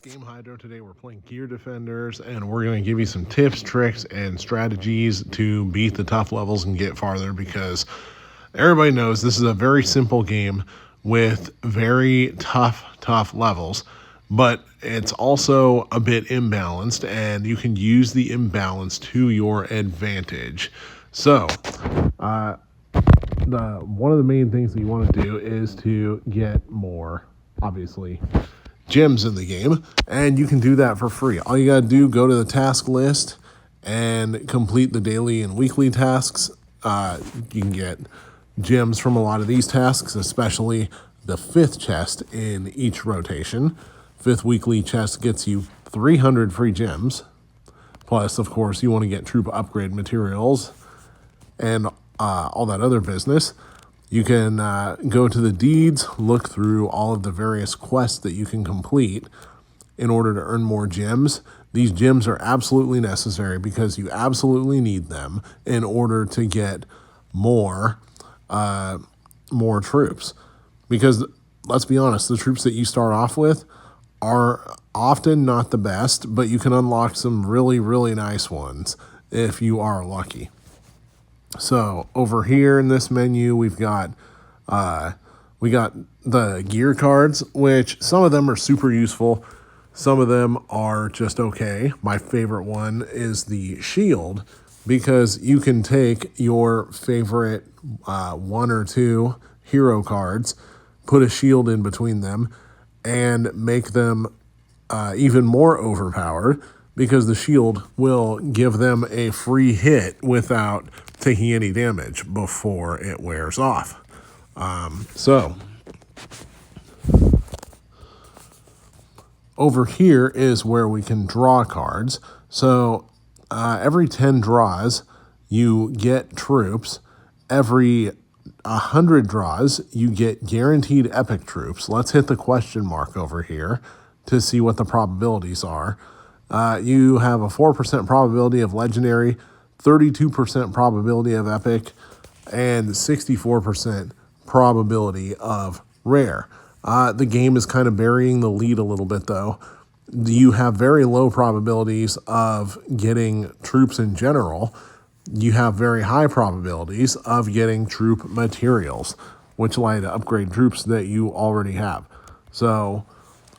Game Hydro. Today we're playing Gear Defenders, and we're going to give you some tips, tricks, and strategies to beat the tough levels and get farther, because everybody knows this is a very simple game with very tough levels, but it's also a bit imbalanced, and you can use the imbalance to your advantage. So, one of the main things that you want to do is to get more, obviously, gems in the game, and you can do that for free. All you gotta do, go to the task list and complete the daily and weekly tasks. You can get gems from a lot of these tasks, especially the 5th chest in each rotation. 5th weekly chest gets you 300 free gems. Plus, of course, you want to get troop upgrade materials and all that other business. You can go to the deeds, look through all of the various quests that you can complete in order to earn more gems. These gems are absolutely necessary because you absolutely need them in order to get more troops. Because let's be honest, the troops that you start off with are often not the best, but you can unlock some really nice ones if you are lucky. So over here in this menu, we got the gear cards, which some of them are super useful. Some of them are just okay. My favorite one is the shield, because you can take your favorite 1 or 2 hero cards, put a shield in between them, and make them even more overpowered, because the shield will give them a free hit without taking any damage before it wears off. So over here is where we can draw cards. So every 10 draws, you get troops. Every 100 draws, you get guaranteed epic troops. Let's hit the question mark over here to see what the probabilities are. You have a 4% probability of legendary, 32% probability of epic, and 64% probability of rare. The game is kind of burying the lead a little bit, though. You have very low probabilities of getting troops in general. You have very high probabilities of getting troop materials, which allow you to upgrade troops that you already have. So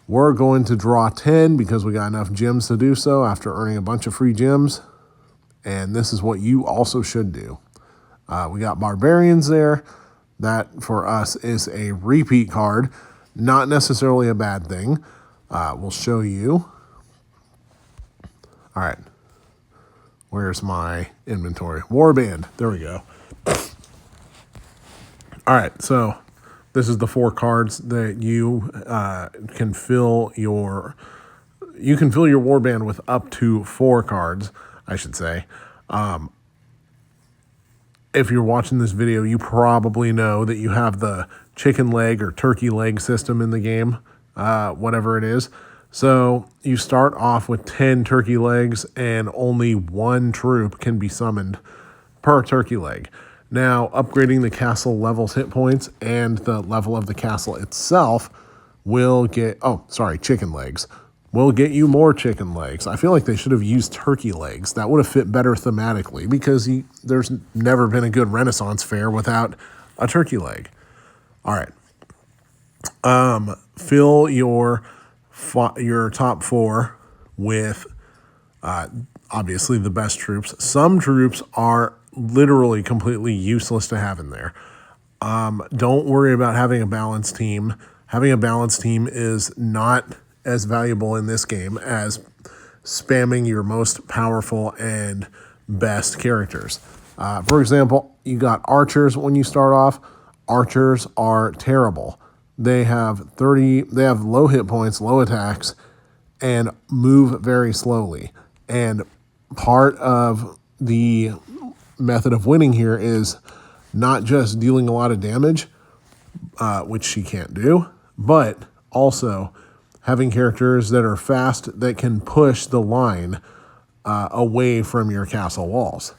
we're going to draw 10 because we got enough gems to do so after earning a bunch of free gems. And this is what you also should do. We got barbarians there. That for us is a repeat card. Not necessarily a bad thing. We'll show you. All right. Where's my inventory? Warband. There we go. All right. So this is the 4 cards that you can fill your. You can fill your warband with up to 4 cards, I should say. If you're watching this video, you probably know that you have the chicken leg or turkey leg system in the game, whatever it is. So you start off with 10 turkey legs, and only 1 troop can be summoned per turkey leg. Now, upgrading the castle levels hit points and the level of the castle itself will get... Oh, sorry, chicken legs. Will get you more chicken legs. I feel like they should have used turkey legs. That would have fit better thematically, because there's never been a good Renaissance fair without a turkey leg. All right. Fill your top 4 with obviously the best troops. Some troops are literally completely useless to have in there. Don't worry about having a balanced team. Having a balanced team is not as valuable in this game as spamming your most powerful and best characters. For example, you got archers when you start off. Archers are terrible. They have low hit points, low attacks, and move very slowly. And part of the method of winning here is not just dealing a lot of damage, which she can't do, but also having characters that are fast that can push the line away from your castle walls.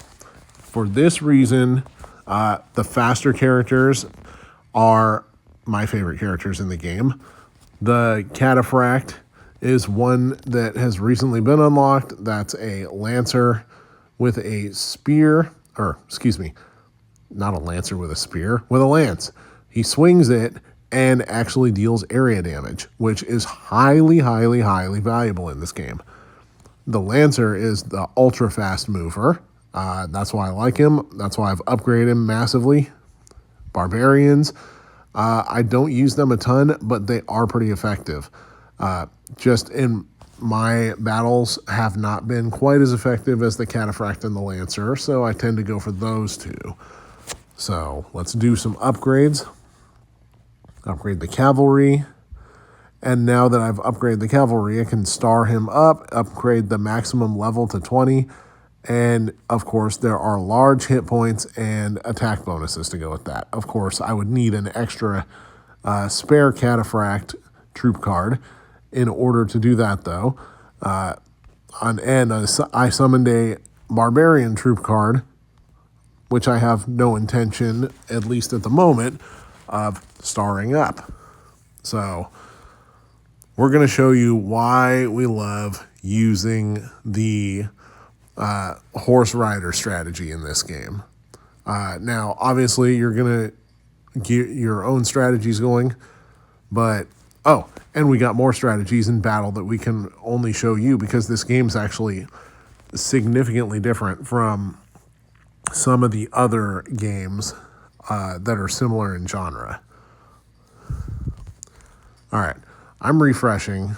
For this reason, the faster characters are my favorite characters in the game. The Cataphract is one that has recently been unlocked. That's a Lancer with a spear, or excuse me, not a Lancer with a spear, with a lance. He swings it and actually deals area damage, which is highly, highly, highly valuable in this game. The Lancer is the ultra fast mover. That's why I like him. That's why I've upgraded him massively. Barbarians, I don't use them a ton, but they are pretty effective. Just in my battles have not been quite as effective as the Cataphract and the Lancer, so I tend to go for those two. So let's do some upgrades. Upgrade the Cavalry. And now that I've upgraded the Cavalry, I can star him up, upgrade the maximum level to 20. And of course, there are large hit points and attack bonuses to go with that. Of course, I would need an extra spare Cataphract troop card in order to do that, though. I summoned a Barbarian troop card, which I have no intention, at least at the moment, of starring up. So we're going to show you why we love using the horse rider strategy in this game. Now, obviously, you're going to get your own strategies going, but, and we got more strategies in battle that we can only show you because this game's actually significantly different from some of the other games that are similar in genre. All right, I'm refreshing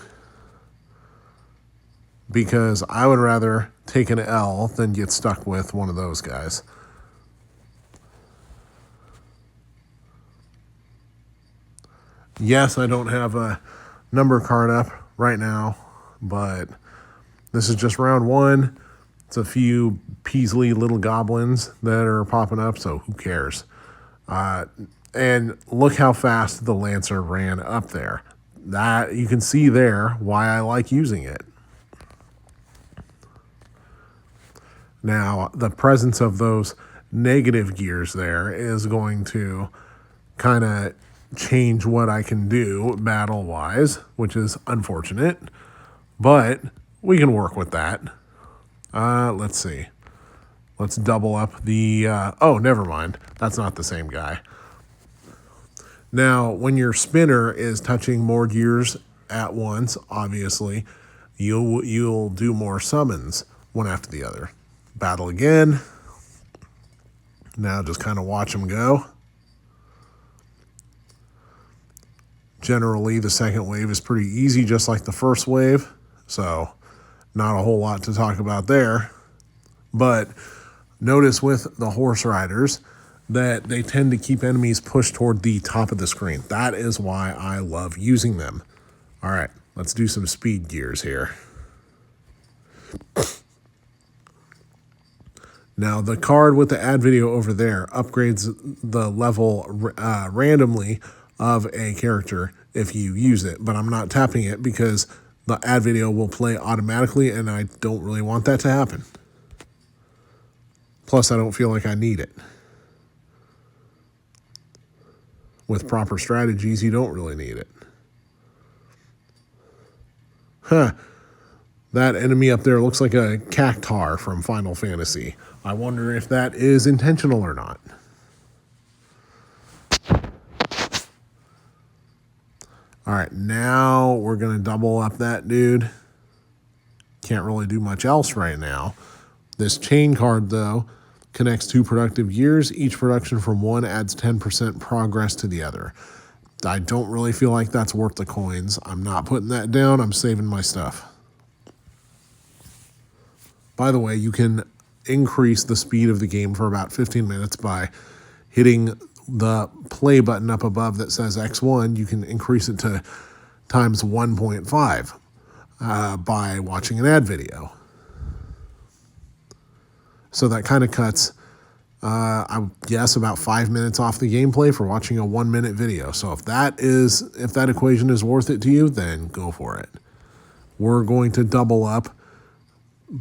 because I would rather take an L than get stuck with one of those guys. Yes, I don't have a number card up right now, but this is just round one. It's a few Peasley little goblins that are popping up, so who cares? And look how fast the Lancer ran up there. That you can see there why I like using it. Now, the presence of those negative gears there is going to kind of change what I can do battle-wise, which is unfortunate, but we can work with that. Let's see. Let's double up the... oh, never mind. That's not the same guy. Now, when your spinner is touching more gears at once, obviously, you'll do more summons one after the other. Battle again. Now just kind of watch them go. Generally, the second wave is pretty easy, just like the first wave. So, not a whole lot to talk about there. But notice with the horse riders that they tend to keep enemies pushed toward the top of the screen. That is why I love using them. All right, let's do some speed gears here. Now, the card with the add video over there upgrades the level randomly of a character if you use it, but I'm not tapping it because the add video will play automatically, and I don't really want that to happen. Plus, I don't feel like I need it. With proper strategies, you don't really need it. Huh. That enemy up there looks like a cactar from Final Fantasy. I wonder if that is intentional or not. All right, now we're going to double up that dude. Can't really do much else right now. This chain card, though, connects two productive gears. Each production from one adds 10% progress to the other. I don't really feel like that's worth the coins. I'm not putting that down. I'm saving my stuff. By the way, you can increase the speed of the game for about 15 minutes by hitting the play button up above that says X1. You can increase it to times 1.5 by watching an ad video. So that kind of cuts, I guess, about 5 minutes off the gameplay for watching a 1 minute video. So if that equation is worth it to you, then go for it. We're going to double up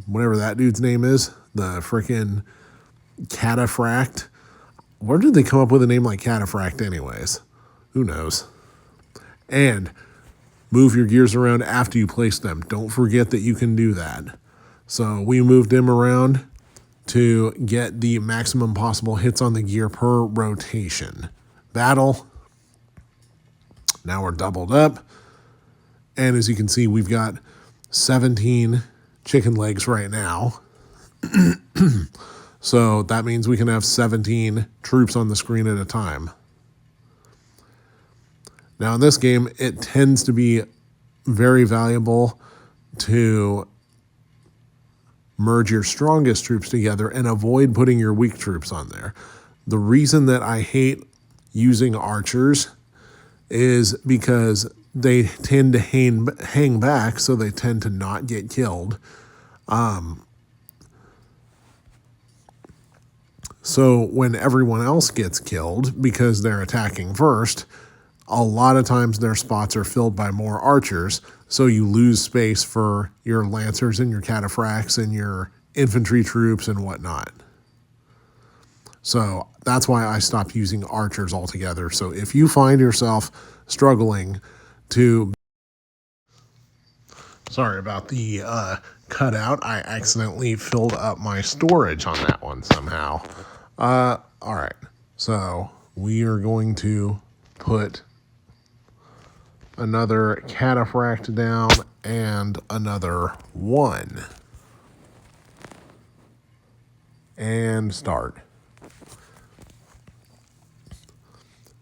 whatever that dude's name is, the frickin' Cataphract. Where did they come up with a name like Cataphract anyways? Who knows? And move your gears around after you place them. Don't forget that you can do that. So we moved him around to get the maximum possible hits on the gear per rotation. Battle. Now we're doubled up. And as you can see, we've got 17 chicken legs right now. So that means we can have 17 troops on the screen at a time. Now in this game, it tends to be very valuable to merge your strongest troops together and avoid putting your weak troops on there. The reason that I hate using archers is because they tend to hang back, so they tend to not get killed. So when everyone else gets killed because they're attacking first, a lot of times their spots are filled by more archers, so you lose space for your lancers and your cataphracts and your infantry troops and whatnot. So that's why I stopped using archers altogether. So if you find yourself struggling to... Sorry about the cutout. I accidentally filled up my storage on that one somehow. All right. So we are going to put another cataphract down and another one. And start.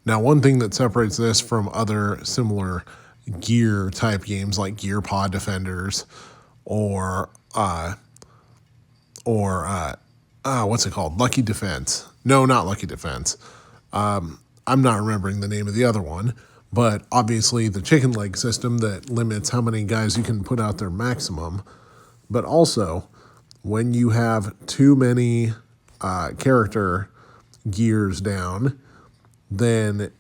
Now, one thing that separates this from other similar gear type games like Gear Pod Defenders or what's it called? Lucky Defense. No, not Lucky Defense. I'm not remembering the name of the other one, but obviously the chicken leg system that limits how many guys you can put out there maximum. But also, when you have too many character gears down, then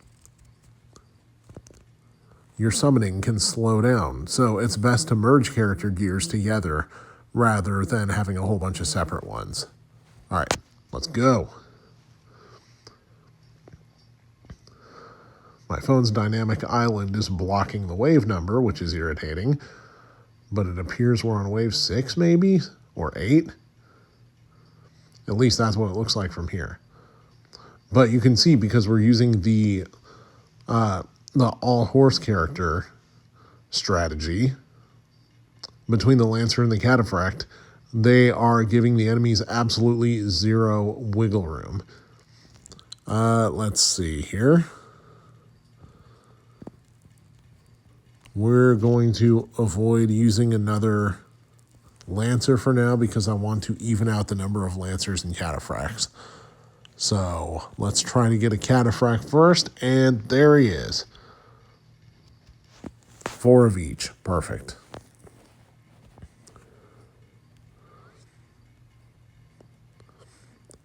your summoning can slow down. So it's best to merge character gears together rather than having a whole bunch of separate ones. All right, let's go. My phone's dynamic island is blocking the wave number, which is irritating, but it appears we're on wave 6 maybe, or 8. At least that's what it looks like from here. But you can see, because we're using the all-horse character strategy between the Lancer and the Cataphract, they are giving the enemies absolutely zero wiggle room. Let's see here. We're going to avoid using another Lancer for now because I want to even out the number of Lancers and Cataphracts. So let's try to get a Cataphract first, and there he is. 4 of each. Perfect.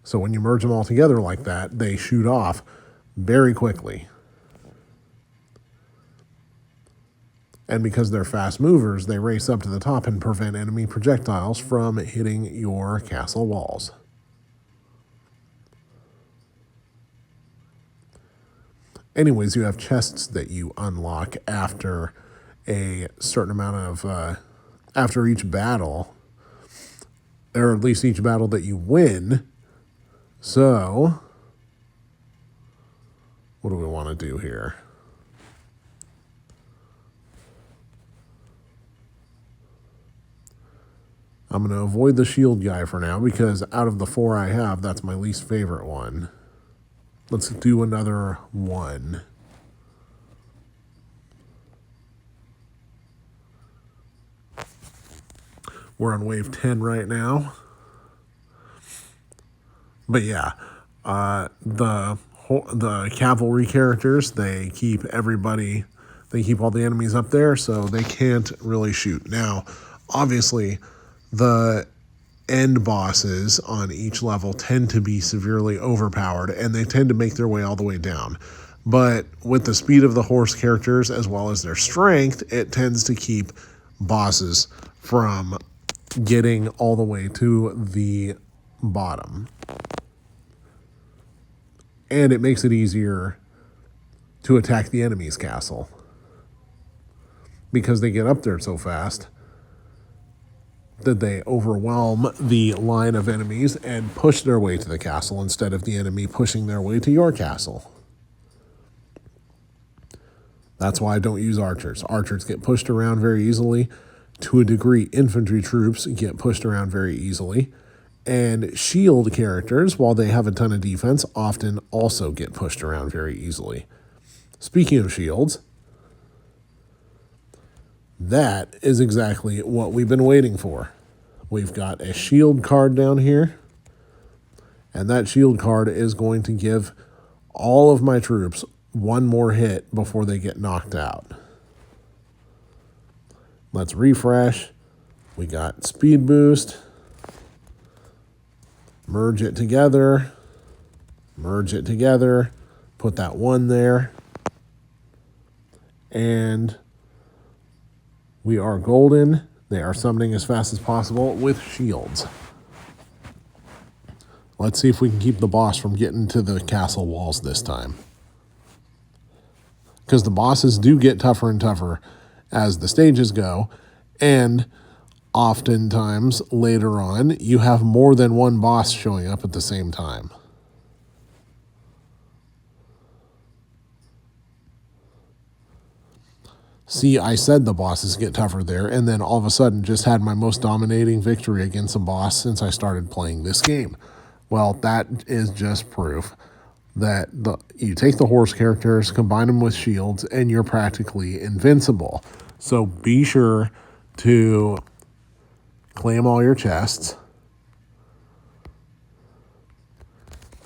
So when you merge them all together like that, they shoot off very quickly. And because they're fast movers, they race up to the top and prevent enemy projectiles from hitting your castle walls. Anyways, you have chests that you unlock after a certain amount of, after each battle, or at least each battle that you win. So, what do we want to do here? I'm going to avoid the shield guy for now because out of the 4 I have, that's my least favorite one. Let's do another one. We're on wave 10 right now. But yeah, the cavalry characters, they keep everybody, they keep all the enemies up there, so they can't really shoot. Now, obviously, the end bosses on each level tend to be severely overpowered, and they tend to make their way all the way down. But with the speed of the horse characters, as well as their strength, it tends to keep bosses from getting all the way to the bottom. And it makes it easier to attack the enemy's castle, because they get up there so fast that they overwhelm the line of enemies and push their way to the castle instead of the enemy pushing their way to your castle. That's why I don't use archers. Archers get pushed around very easily. To a degree, infantry troops get pushed around very easily. And shield characters, while they have a ton of defense, often also get pushed around very easily. Speaking of shields, that is exactly what we've been waiting for. We've got a shield card down here, and that shield card is going to give all of my troops one more hit before they get knocked out. Let's refresh. We got speed boost. Merge it together. Merge it together. Put that one there. And we are golden. They are summoning as fast as possible with shields. Let's see if we can keep the boss from getting to the castle walls this time. Because the bosses do get tougher and tougher as the stages go, and oftentimes later on you have more than one boss showing up at the same time. See, I said the bosses get tougher there, and then all of a sudden just had my most dominating victory against a boss since I started playing this game. Well, that is just proof that you take the horse characters, combine them with shields, and you're practically invincible. So be sure to claim all your chests.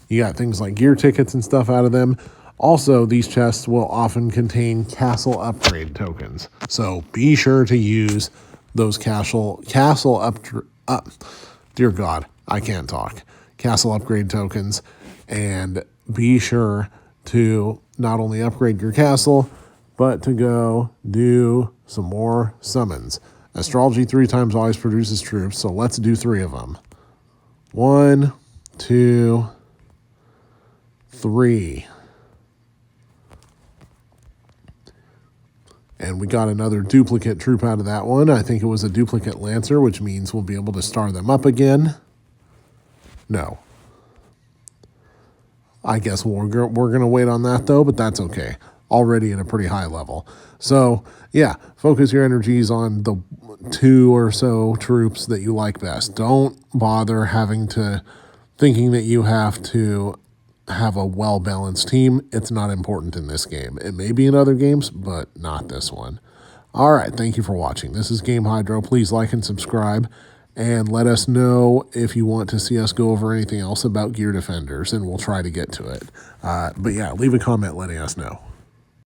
You got things like gear tickets and stuff out of them. Also, these chests will often contain castle upgrade tokens. So be sure to use those castle dear God, I can't talk. Castle upgrade tokens, and be sure to not only upgrade your castle, but to go do some more summons. Astrology 3 times always produces troops, so let's do 3 of them. 1, 2, 3. And we got another duplicate troop out of that one. I think it was a duplicate lancer, which means we'll be able to star them up again. No. I guess we're going to wait on that, though, but that's okay. Already at a pretty high level. So, yeah, focus your energies on the 2 or so troops that you like best. Don't bother thinking that you have to have a well-balanced team. It's not important in this game. It may be in other games, but not this one. All right, thank you for watching. This is Game Hydro. Please like and subscribe. And let us know if you want to see us go over anything else about Gear Defenders, and we'll try to get to it. But yeah, leave a comment letting us know.